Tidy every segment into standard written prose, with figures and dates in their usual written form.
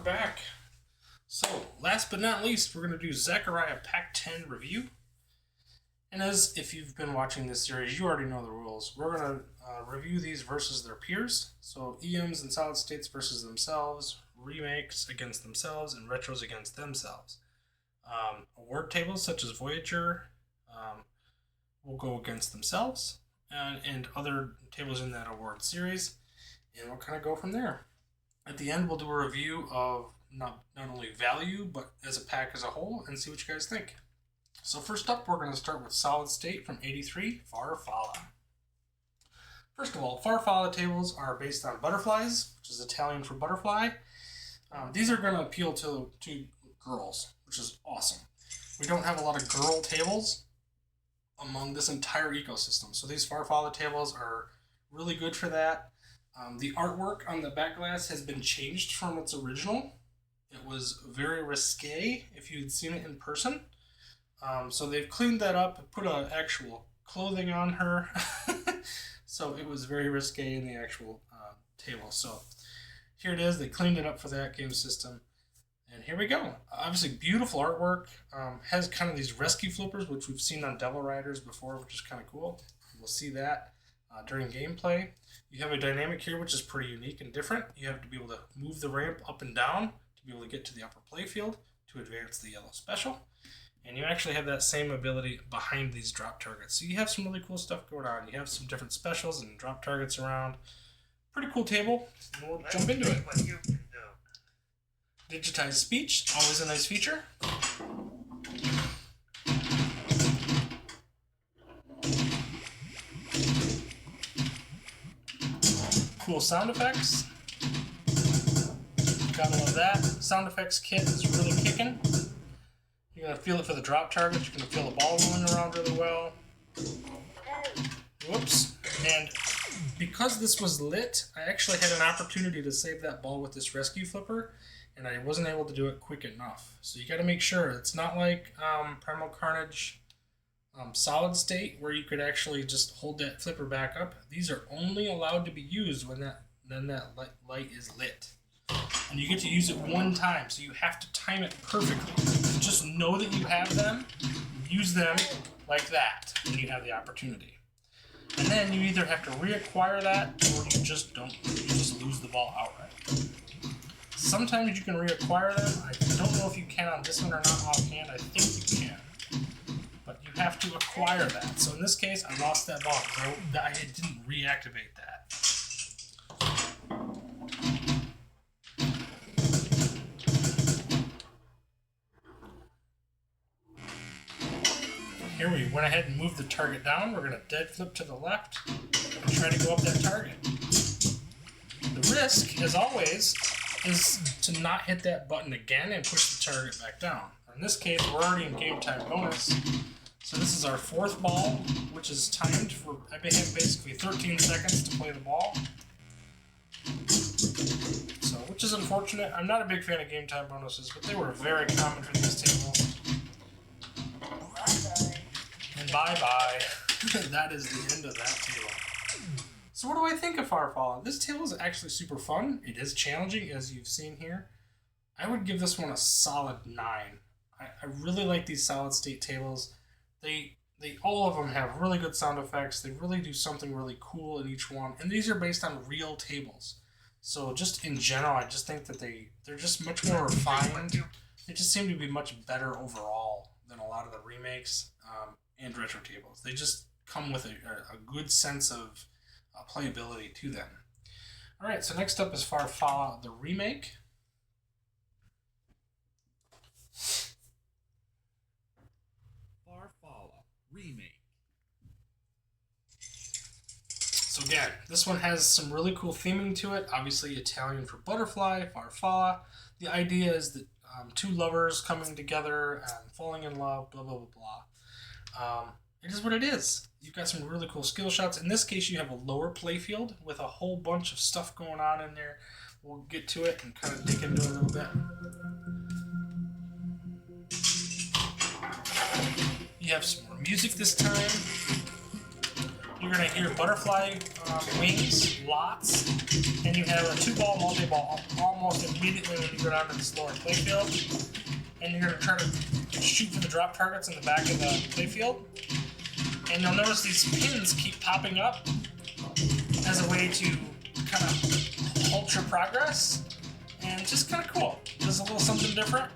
welcome back. So, last but not least, we're going to do Zaccaria Pack 10 review. And as if you've been watching this series, you already know the rules. We're going to review these versus their peers. So, EMs and solid states versus themselves, remakes against themselves, and retros against themselves. Award tables such as Voyager will go against themselves, and other tables in that award series. And we'll kind of go from there. At the end, we'll do a review of not only value, but as a pack as a whole, and see what you guys think. So first up, we're going to start with Solid State from 83, Farfalla. First of all, Farfalla tables are based on butterflies, which is Italian for butterfly. These are going to appeal to girls, which is awesome. We don't have a lot of girl tables among this entire ecosystem, so these Farfalla tables are really good for that. The artwork on the back glass has been changed from its original. It was very risque if you'd seen it in person. So they've cleaned that up, put actual clothing on her. So it was very risque in the actual table. So here it is. They cleaned it up for the Atgames system. And here we go. Obviously beautiful artwork. Has kind of these rescue flippers, which we've seen on Devil Riders before, which is kind of cool. We'll see that during gameplay. You have a dynamic here, which is pretty unique and different. You have to be able to move the ramp up and down to be able to get to the upper playfield to advance the yellow special. And you actually have that same ability behind these drop targets. So you have some really cool stuff going on. You have some different specials and drop targets around. Pretty cool table. And we'll jump into it. What you can do. Digitized speech, always a nice feature. Cool sound effects. Gotta love that. Sound effects kit is really kicking. You're gonna feel it for the drop targets. You're gonna feel the ball rolling around really well. Whoops. And because this was lit, I actually had an opportunity to save that ball with this rescue flipper, and I wasn't able to do it quick enough. So you gotta make sure. It's not like Primal Carnage Solid State where you could actually just hold that flipper back up. These are only allowed to be used when that light is lit. And you get to use it one time, so you have to time it perfectly. Just know that you have them, use them like that when you have the opportunity. And then you either have to reacquire that, or you just don't. You just lose the ball outright. Sometimes you can reacquire them. I don't know if you can on this one or not offhand. I think you can. But you have to acquire that. So in this case, I lost that ball because I didn't reactivate that. Here we went ahead and moved the target down. We're going to dead flip to the left and try to go up that target. The risk, as always, is to not hit that button again and push the target back down. In this case, we're already in game time bonus. So this is our fourth ball, which is timed for, I have basically 13 seconds to play the ball. So, which is unfortunate. I'm not a big fan of game time bonuses, but they were very common for these tables. And bye-bye. That is the end of that table. So what do I think of Farfalla? This table is actually super fun. It is challenging, as you've seen here. I would give this one a solid 9. I really like these solid state tables. They all of them have really good sound effects. They really do something really cool in each one. And these are based on real tables. So just in general, I just think that they're just much more refined. They just seem to be much better overall than a lot of the remakes and retro tables. They just come with a good sense of playability to them. Alright, so next up is Farfalla, the remake. Farfalla remake. So again, this one has some really cool theming to it. Obviously Italian for butterfly, Farfalla. The idea is that two lovers coming together and falling in love, blah, blah, blah, blah. It is what it is. You've got some really cool skill shots. In this case, you have a lower playfield with a whole bunch of stuff going on in there. We'll get to it and kind of dig into it a little bit. You have some more music this time. You're going to hear butterfly wings, lots, and you have a 2-ball multi-ball, all almost immediately when you go down to this lower playfield. And you're going to try to shoot for the drop targets in the back of the playfield. And you'll notice these pins keep popping up as a way to kind of halt your progress. And it's just kind of cool. Does a little something different.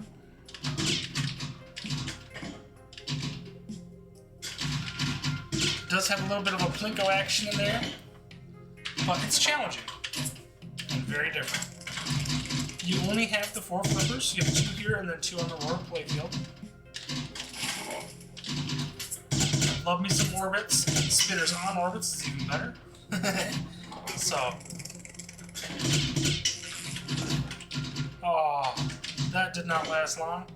Does have a little bit of a plinko action in there, but it's challenging and very different. You only have the 4 flippers. You have 2 here and then 2 on the lower playfield. Love me some orbits. Spinners on orbits is even better. So, oh, that did not last long.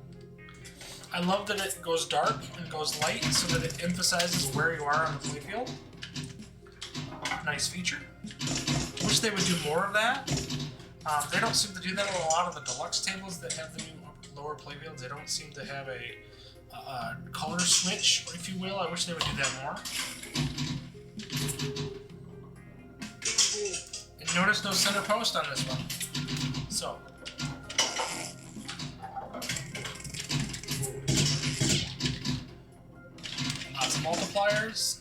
I love that it goes dark and goes light so that it emphasizes where you are on the playfield. Nice feature. Wish they would do more of that. They don't seem to do that on a lot of the deluxe tables that have the new lower playfields. They don't seem to have a color switch, if you will. I wish they would do that more. And notice no center post on this one. So, lots of multipliers.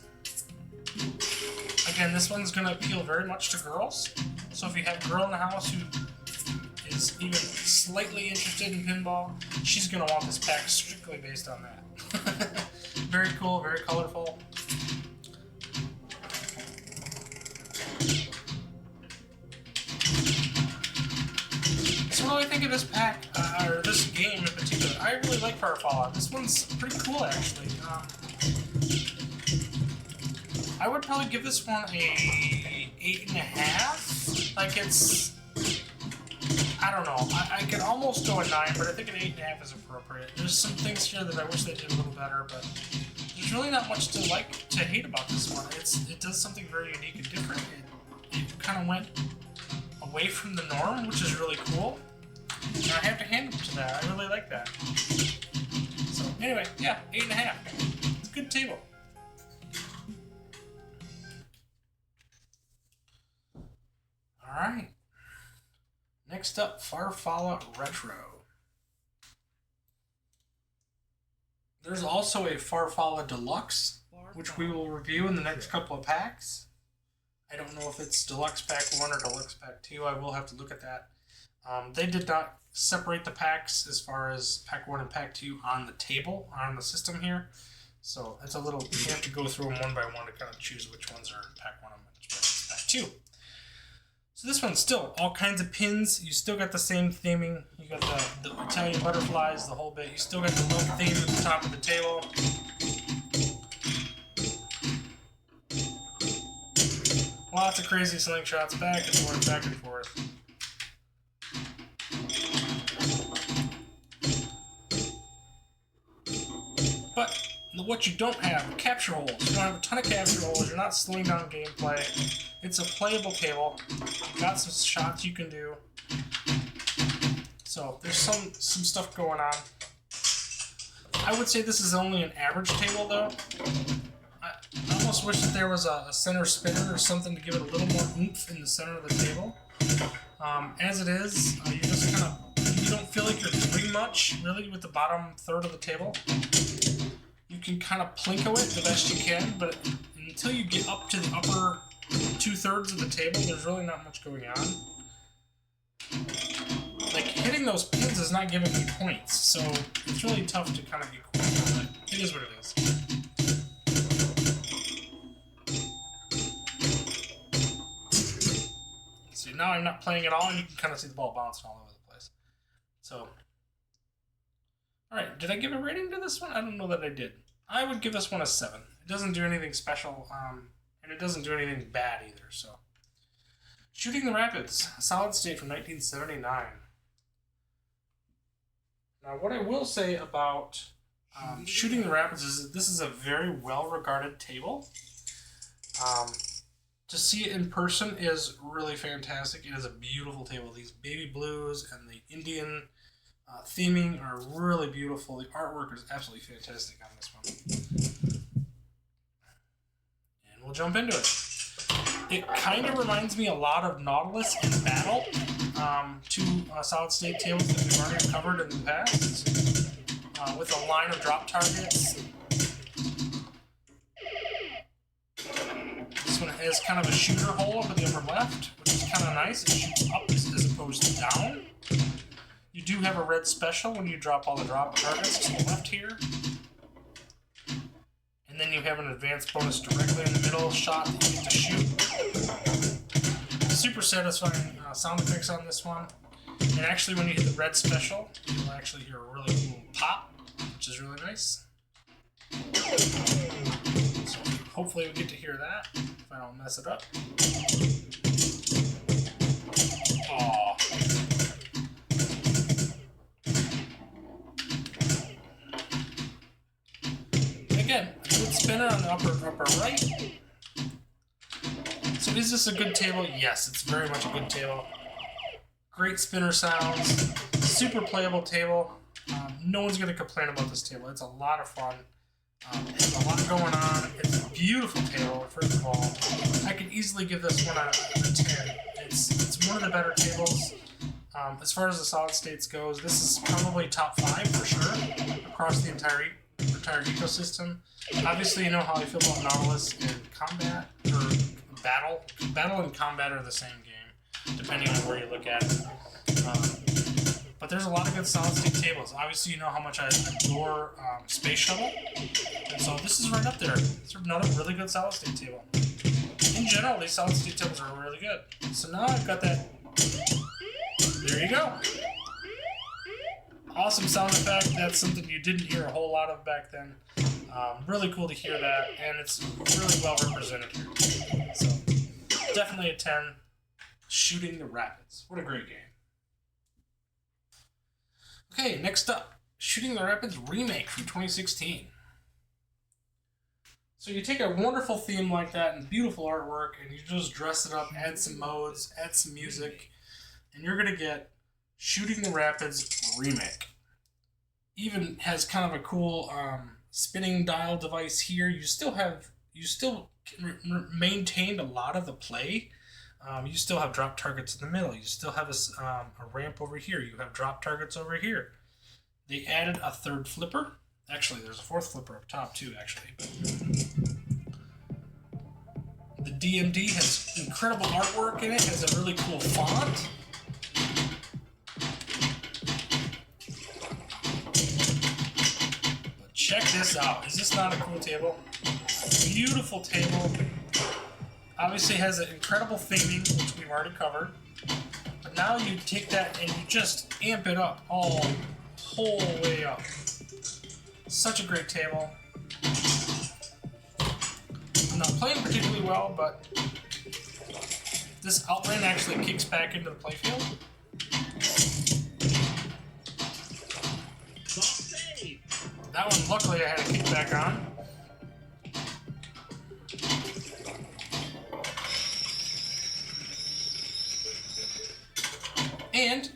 Again, this one's going to appeal very much to girls. So if you have a girl in the house who is even slightly interested in pinball, she's going to want this pack strictly based on that. Very cool, very colorful. So what do I think of this pack, or this game in particular? I really like Fire Fallout. This one's pretty cool, actually. I would probably give this one a 8.5. Like, it's... I don't know. I could almost go a 9, but I think an 8.5 is appropriate. There's some things here that I wish they did a little better, but there's really not much to hate about this one. It does something very unique and different. It kind of went away from the norm, which is really cool. And I have to hand it to that. I really like that. So, anyway, yeah, 8.5. It's a good table. Alright. Next up, Farfalla Retro. There's also a Farfalla Deluxe, which we will review in the next couple of packs. I don't know if it's Deluxe Pack 1 or Deluxe Pack 2. I will have to look at that. They did not separate the packs as far as Pack 1 and Pack 2 on the table, on the system here. So it's a little, you have to go through them one by one to kind of choose which ones are Pack 1 and which ones are Pack 2. So this one's still all kinds of pins. You still got the same theming. You got the Italian butterflies, the whole bit. You still got the low theme at the top of the table. Lots of crazy slingshots back and forth, back and forth. But what you don't have, capture holes. You don't have a ton of capture holes. You're not slowing down gameplay. It's a playable table. You've got some shots you can do. So there's some stuff going on. I would say this is only an average table though. I almost wish that there was a center spinner or something to give it a little more oomph in the center of the table. As it is, you just kind of, you don't feel like you're doing much really with the bottom third of the table. You can kind of plinko it the best you can, but until you get up to the upper 2/3 of the table, there's really not much going on. Like, hitting those pins is not giving me points, so it's really tough to kind of get cool, but it is what it is. See, now I'm not playing at all, and you can kind of see the ball bouncing all over the place. So, alright, did I give a rating to this one? I don't know that I did. I would give this one a 7. It doesn't do anything special, and it doesn't do anything bad either, so. Shooting the Rapids, a solid state from 1979. Now, what I will say about Shooting the Rapids is that this is a very well-regarded table. To see it in person is really fantastic. It is a beautiful table. These baby blues and the Indian theming are really beautiful. The artwork is absolutely fantastic on this one. And we'll jump into it. It kind of reminds me a lot of Nautilus in Battle. two solid-state tables that we've already covered in the past, with a line of drop targets. This one has kind of a shooter hole up in the upper left, which is kind of nice. It shoots up as opposed to down. You do have a red special when you drop all the drop targets to the left here. And then you have an advanced bonus directly in the middle shot that you get to shoot. Super satisfying sound effects on this one. And actually when you hit the red special, you'll actually hear a really cool pop, which is really nice. So hopefully we get to hear that, if I don't mess it up. Aww. Again, a good spinner on the upper right. So is this a good table? Yes, it's very much a good table. Great spinner sounds, super playable table. No one's going to complain about this table. It's a lot of fun. There's a lot going on. It's a beautiful table, first of all. I could easily give this one a 10. It's one of the better tables. As far as the solid states goes, this is probably top 5 for sure across the entire ecosystem. Obviously, you know how I feel about Nautilus and Combat, or Battle. Battle and Combat are the same game, depending on where you look at it. But there's a lot of good solid-state tables. Obviously, you know how much I adore Space Shuttle, and so this is right up there. It's another really good solid-state table. In general, these solid-state tables are really good. So now I've got that. There you go. Awesome sound effect. That's something you didn't hear a whole lot of back then. Really cool to hear that, and it's really well represented here. So definitely a 10. Shooting the Rapids. What a great game. Okay, next up, Shooting the Rapids Remake from 2016. So you take a wonderful theme like that and beautiful artwork, and you just dress it up, add some modes, add some music, and you're going to get Shooting the Rapids Remake. Even has kind of a cool spinning dial device here. You still maintained a lot of the play. You still have drop targets in the middle. You still have a ramp over here. You have drop targets over here. They added a third flipper. Actually, there's a fourth flipper up top too, actually. The DMD has incredible artwork in it. It has a really cool font. But check this out. Is this not a cool table? Beautiful table. Obviously has an incredible theming, which we've already covered. But now you take that and you just amp it up whole way up. Such a great table. I'm not playing particularly well, but this outline actually kicks back into the playfield. That one, luckily, I had a kickback on. And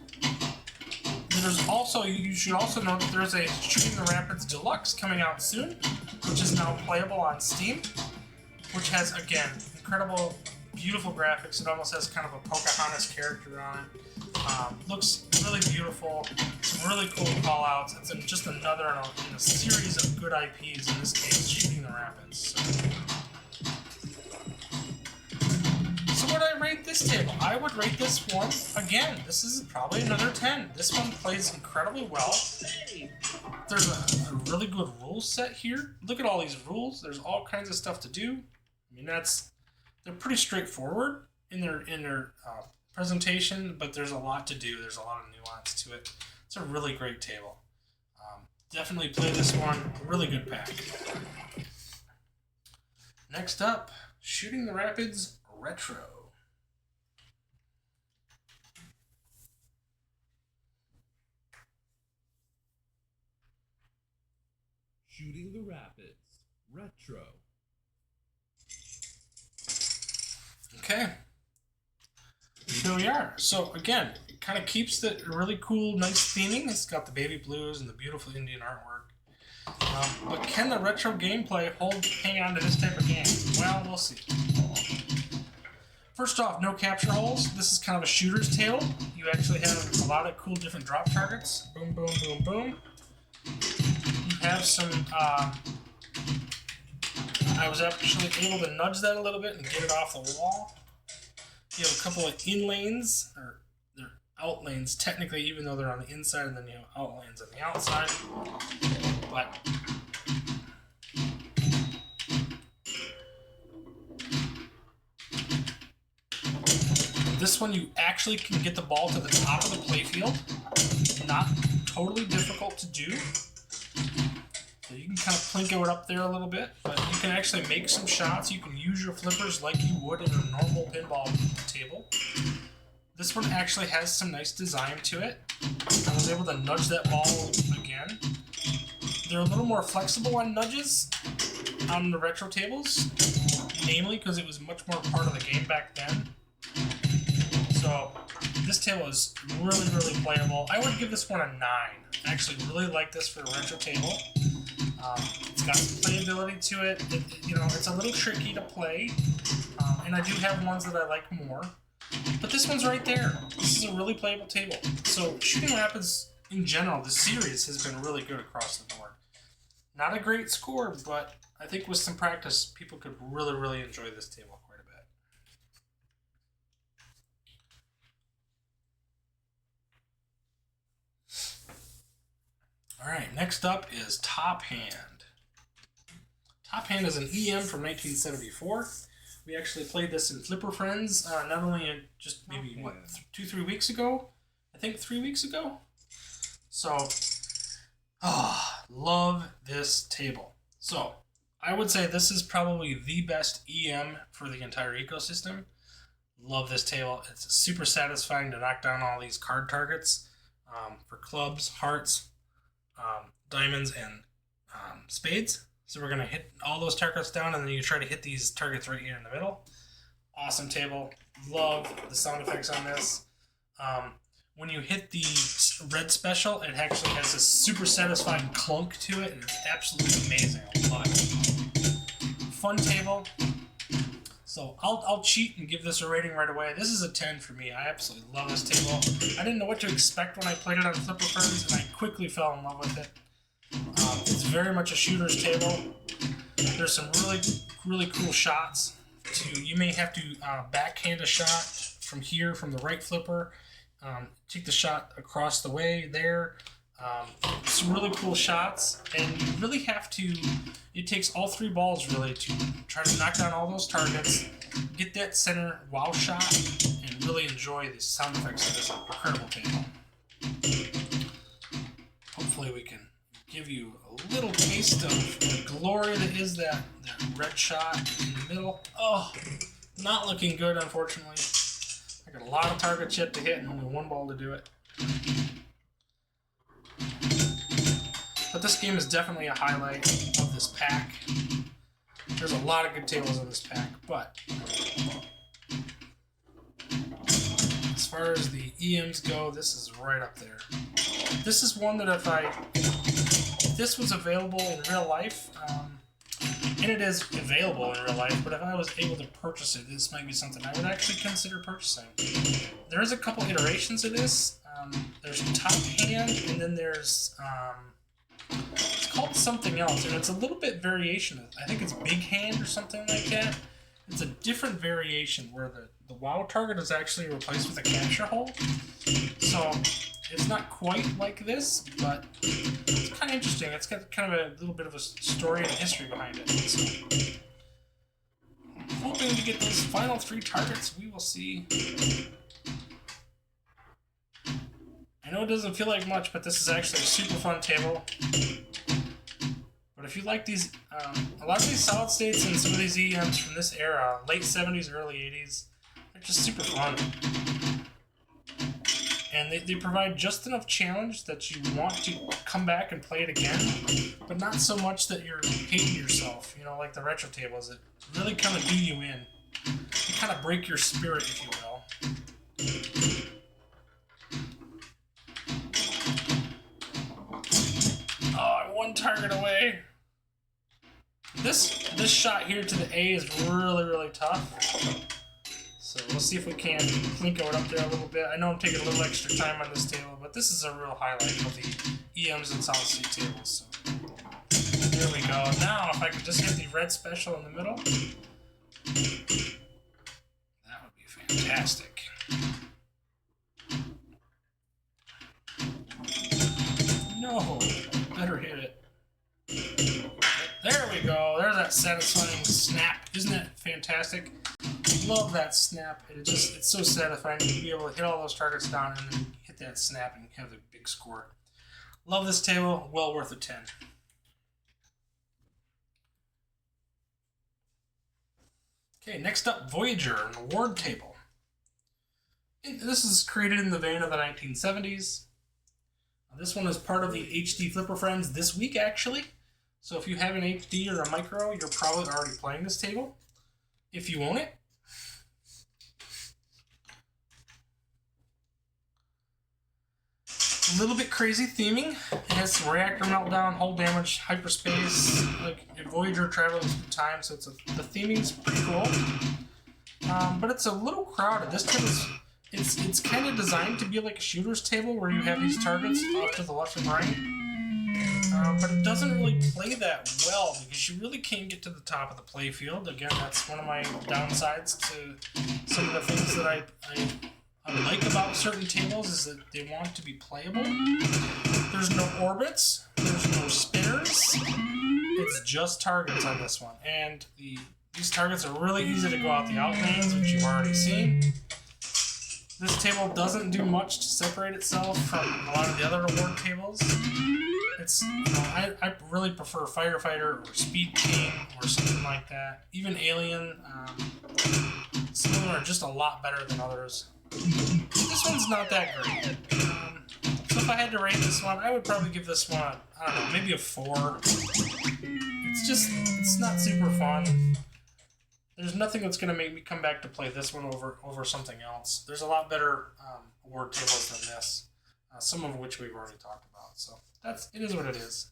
there's also, you should also know that there's a Shooting the Rapids Deluxe coming out soon, which is now playable on Steam, which has, again, incredible, beautiful graphics. It almost has kind of a Pocahontas character on it. Looks really beautiful, some really cool call-outs. It's just another in a series of good IPs, in this case, Shooting the Rapids. So what I rate this table? I would rate this one, again, this is probably another 10. This one plays incredibly well. There's a really good rule set here. Look at all these rules. There's all kinds of stuff to do. I mean, they're pretty straightforward in their presentation, but there's a lot to do. There's a lot of nuance to it. It's a really great table. Definitely play this one. Really good pack. Next up, Shooting the Rapids Retro. Shooting the Rapids Retro. Okay. Here we are. So again, it kind of keeps the really cool, nice theming. It's got the baby blues and the beautiful Indian artwork. But can the retro gameplay hang on to this type of game? Well, we'll see. First off, no capture holes. This is kind of a shooter's table. You actually have a lot of cool different drop targets. Boom, boom, boom, boom. You have some, I was actually able to nudge that a little bit and get it off the wall. You have a couple of in lanes, or they're out lanes technically, even though they're on the inside, and then you have out lanes on the outside. But this one, you actually can get the ball to the top of the playfield. Not totally difficult to do. So you can kind of plinko it up there a little bit, but you can actually make some shots. You can use your flippers like you would in a normal pinball table. This one actually has some nice design to it. I was able to nudge that ball again. They're a little more flexible on nudges on the retro tables, namely because it was much more part of the game back then. So this table is really, really playable. I would give this one a 9. I actually really like this for a retro table. It's got some playability to it. It's a little tricky to play, and I do have ones that I like more. But this one's right there. This is a really playable table. So Shooting Rapids, in general, the series has been really good across the board. Not a great score, but I think with some practice, people could really, really enjoy this table quite a bit. All right, next up is Top Hand. Top Hand is an EM from 1974. We actually played this in Flipper Friends, not only just maybe, 2-3 weeks ago? I think 3 weeks ago? So, love this table. So, I would say this is probably the best EM for the entire ecosystem. Love this table. It's super satisfying to knock down all these card targets for clubs, hearts, diamonds, and spades. So we're going to hit all those targets down, and then you try to hit these targets right here in the middle. Awesome table. Love the sound effects on this. When you hit the red special, it actually has this super satisfying clunk to it, and it's absolutely amazing. I love it. Fun table. So I'll cheat and give this a rating right away. This is a 10 for me. I absolutely love this table. I didn't know what to expect when I played it on Flipper Friends, and I quickly fell in love with it. It's very much a shooter's table. There's some really, really cool shots. You may have to backhand a shot from here, from the right flipper. Take the shot across the way there. Some really cool shots, and you really have to. It takes all 3 balls really to try to knock down all those targets, get that center wow shot, and really enjoy the sound effects of this incredible table. Hopefully, we can give you a little taste of the glory that is that red shot in the middle. Oh, not looking good, unfortunately. I got a lot of targets yet to hit and only 1 ball to do it. But this game is definitely a highlight of this pack. There's a lot of good tables in this pack, but as far as the EMs go, this is right up there. This is one that if this was available in real life, and it is available in real life, but if I was able to purchase it, this might be something I would actually consider purchasing. There is a couple iterations of this. There's Top Hand, and then there's it's called something else, and it's a little bit variation. I think it's Big Hand or something like that. It's a different variation where the wow target is actually replaced with a capture hole. So it's not quite like this, but it's kind of interesting. It's got kind of a little bit of a story and history behind it. So I'm hoping to get those final 3 targets. We will see. I know it doesn't feel like much, but this is actually a super fun table. But if you like these, a lot of these solid states and some of these EMs from this era, late 70s, early 80s, they're just super fun. And they provide just enough challenge that you want to come back and play it again, but not so much that you're hating yourself, like the retro tables. It really kind of do you in. They kind of break your spirit, if you will. Oh, 1 target away. This shot here to the A is really, really tough. So we'll see if we can plinko it up there a little bit. I know I'm taking a little extra time on this table, but this is a real highlight of the EMs and solid state tables. So there we go. Now, if I could just hit the red special in the middle, that would be fantastic. No, better hit it. There we go. There's that satisfying snap. Isn't that fantastic? Love that snap. It's so satisfying to be able to hit all those targets down and then hit that snap and have the big score. Love this table. Well worth a 10. Okay, next up, Voyager, an award table. This is created in the vein of the 1970s. This one is part of the HD Flipper Friends this week, actually. So if you have an HD or a micro, you're probably already playing this table. If you own it. A little bit crazy theming. It has some reactor meltdown, hull damage, hyperspace, like a Voyager traveling through time, so the theming's pretty cool. But it's a little crowded. This table it's kind of designed to be like a shooter's table where you have these targets off to the left and right. But it doesn't really play that well because you really can't get to the top of the play field. Again, that's one of my downsides to some of the things that I like about certain tables is that they want to be playable. There's no orbits, there's no spinners, it's just targets on this one. And these targets are really easy to go out the outlanes, which you've already seen. This table doesn't do much to separate itself from a lot of the other award tables. It's, I really prefer Firefighter or Speed King or something like that. Even Alien, some of them are just a lot better than others. This one's not that great. So if I had to rate this one, I would probably give this one, I don't know, maybe a 4. It's not super fun. There's nothing that's going to make me come back to play this one over something else. There's a lot better award tables than this, some of which we've already talked about. So it is what it is.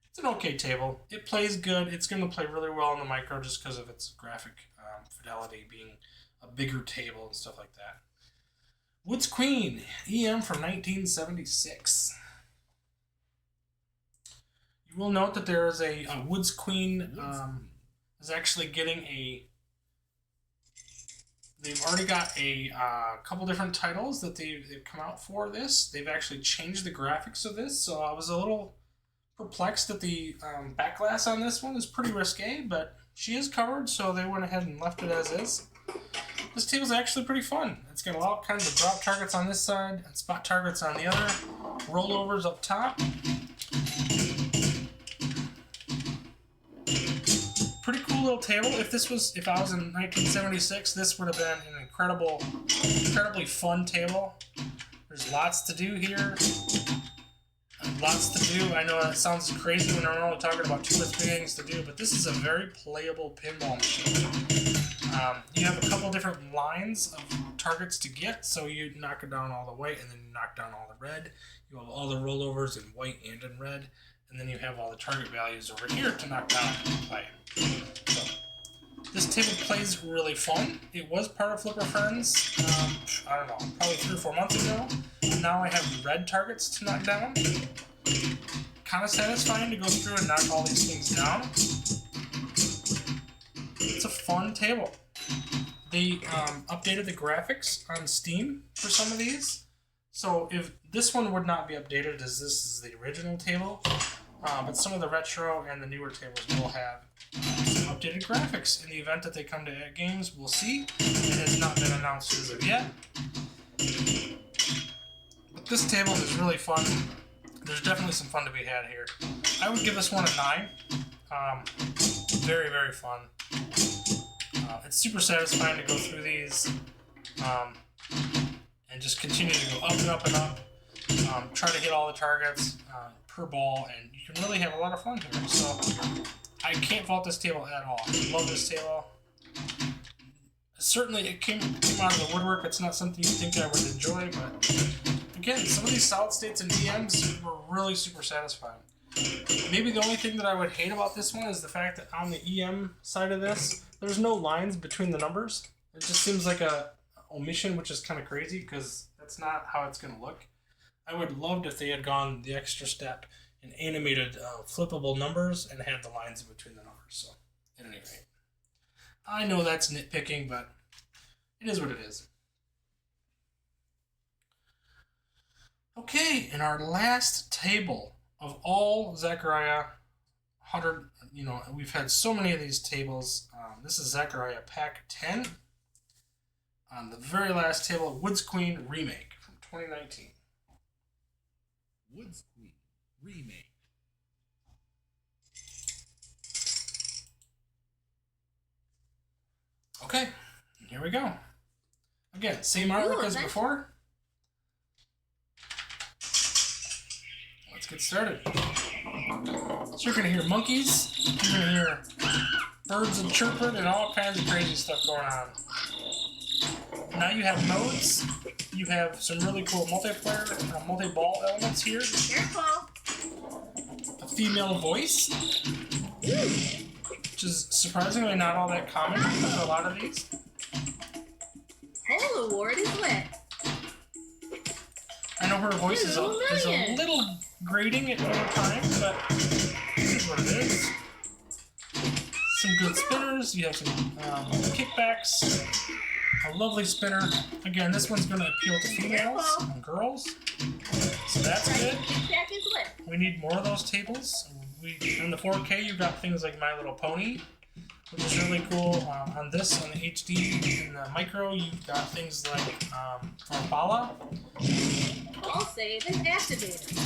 It's an okay table. It plays good. It's going to play really well on the micro just because of its graphic fidelity being a bigger table and stuff like that. Woods Queen, EM from 1976. You will note that there is a Woods Queen is actually getting they've already got a couple different titles that they've come out for this. They've actually changed the graphics of this, so I was a little perplexed that the back glass on this one is pretty risque, but she is covered, so they went ahead and left it as is. This table's actually pretty fun. It's got all kinds of drop targets on this side and spot targets on the other, rollovers up top. Pretty cool little table. If I was in 1976, this would have been an incredibly fun table. There's lots to do here. Lots to do. I know that sounds crazy when we're only talking about 2 or 3 things to do, but this is a very playable pinball machine. You have a couple different lines of targets to get, so you knock it down all the white and then you knock down all the red. You have all the rollovers in white and in red, and then you have all the target values over here to knock down and play. So, this table plays really fun. It was part of Flipper Friends, I don't know, probably 3 or 4 months ago. Now I have red targets to knock down. Kind of satisfying to go through and knock all these things down. It's a fun table. They updated the graphics on Steam for some of these. So if this one would not be updated as this is the original table, but some of the retro and the newer tables will have some updated graphics. In the event that they come to Atgames, we'll see. It has not been announced as of yet. But this table is really fun. There's definitely some fun to be had here. I would give this one a 9. Very, very fun. It's super satisfying to go through these and just continue to go up and up and up. Try to hit all the targets per ball, and you can really have a lot of fun here. So I can't fault this table at all. I love this table. Certainly it came out of the woodwork. It's not something you think I would enjoy, but again, some of these solid states and EMs were really super satisfying. Maybe the only thing that I would hate about this one is the fact that on the EM side of this, there's no lines between the numbers. It just seems like a omission, which is kind of crazy because that's not how it's going to look. I would loved if they had gone the extra step and animated flippable numbers and had the lines in between the numbers. So, at any rate, I know that's nitpicking, but it is what it is. Okay, in our last table of all Zaccaria 100, we've had so many of these tables. This is Zaccaria Pack 10. On the very last table, Woods Queen Remake from 2019. Woods Queen Remake. Okay, here we go. Again, same artwork as before. Let's get started. So you're going to hear monkeys, you're going to hear birds and chirping, and all kinds of crazy stuff going on. Now you have modes. You have some really cool multiplayer, multi-ball elements here. Careful. A female voice, which is surprisingly not all that common for a lot of these. Whole award is lit. I know her voice is a little grating at other times, but this is what it is. Some good spinners. You have some kickbacks. A lovely spinner. Again, this one's going to appeal to females and girls, so that's good. Kickback is lit. We need more of those tables. In the 4K, you've got things like My Little Pony, which is really cool. On the HD, and the micro, you've got things like Farfalla. All save is activated.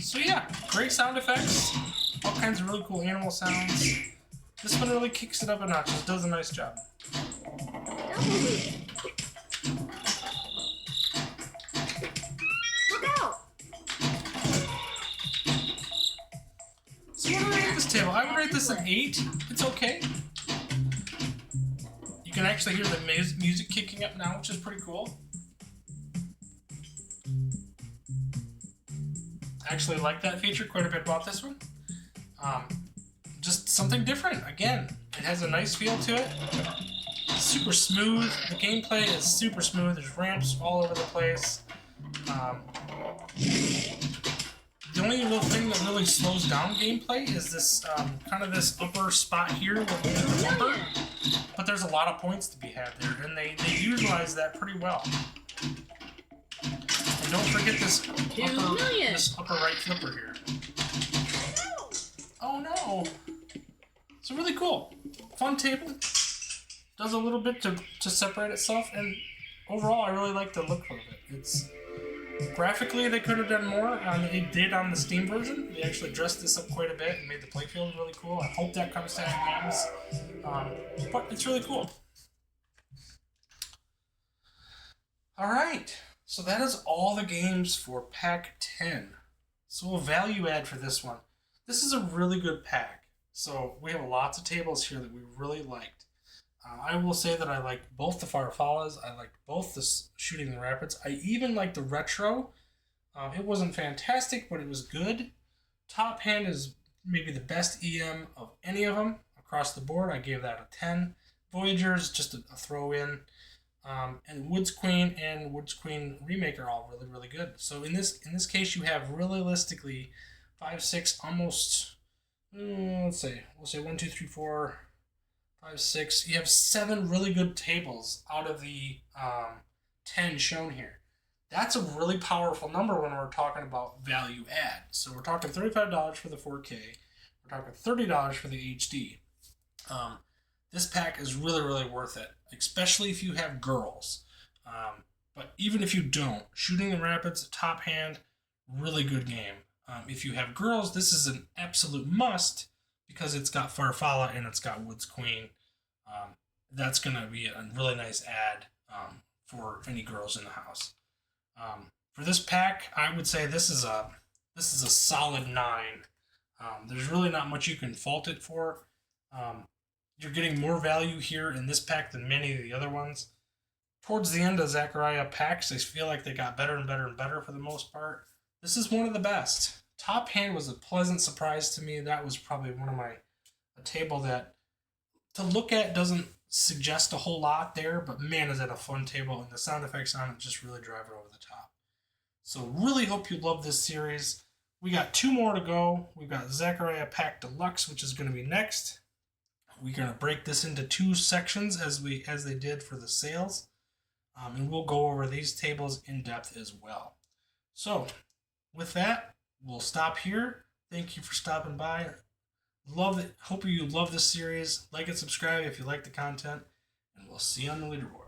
So yeah, great sound effects. All kinds of really cool animal sounds. This one really kicks it up a notch. It does a nice job. Look out! So what do I rate this table? I would rate this an 8. It's okay. You can actually hear the music kicking up now, which is pretty cool. I actually like that feature quite a bit about this one. Just something different. Again, it has a nice feel to it. Super smooth. The gameplay is super smooth. There's ramps all over the place. The only little thing that really slows down gameplay is this kind of this upper spot here with the bumper. But there's a lot of points to be had there, and they utilize that pretty well. And don't forget this upper right flipper here. Oh no! So really cool. Fun table. Does a little bit to separate itself, and overall I really like the look of it. It's graphically they could have done more. They did on the Steam version. They actually dressed this up quite a bit and made the playfield really cool. I hope that comes to Atgames. But it's really cool. Alright, so that is all the games for Pack 10. So we'll value add for this one. This is a really good pack. So we have lots of tables here that we really liked. I will say that I liked both the Farfallas. I liked both the Shooting the Rapids. I even liked the Retro. It wasn't fantastic, but it was good. Top Hand is maybe the best EM of any of them across the board. I gave that a 10. Voyager's just a throw in. And Woods Queen and Woods Queen Remake are all really, really good. So in this case, you have realistically 5, 6, almost. Let's say we'll say 1, 2, 3, 4, 5, 6. You have 7 really good tables out of the 10 shown here. That's a really powerful number when we're talking about value add. So we're talking $35 for the 4K. We're talking $30 for the HD. This pack is really, really worth it, especially if you have girls. But even if you don't, Shooting the Rapids, Top Hand, really good game. If you have girls, this is an absolute must because it's got Farfalla and it's got Woods Queen. That's going to be a really nice add for any girls in the house. For this pack, I would say this is a solid 9. There's really not much you can fault it for. You're getting more value here in this pack than many of the other ones. Towards the end of Zaccaria packs, I feel like they got better and better and better for the most part. This is one of the best. Top Hand was a pleasant surprise to me. That was probably a table that to look at doesn't suggest a whole lot there, but man, is that a fun table, and the sound effects on it just really drive it over the top. So really hope you love this series. We got 2 more to go. We've got Zaccaria Pack Deluxe, which is going to be next. We're going to break this into 2 sections as they did for the sales. And we'll go over these tables in depth as well. So with that, we'll stop here. Thank you for stopping by. Love it. Hope you love this series. Like and subscribe if you like the content. And we'll see you on the leaderboard.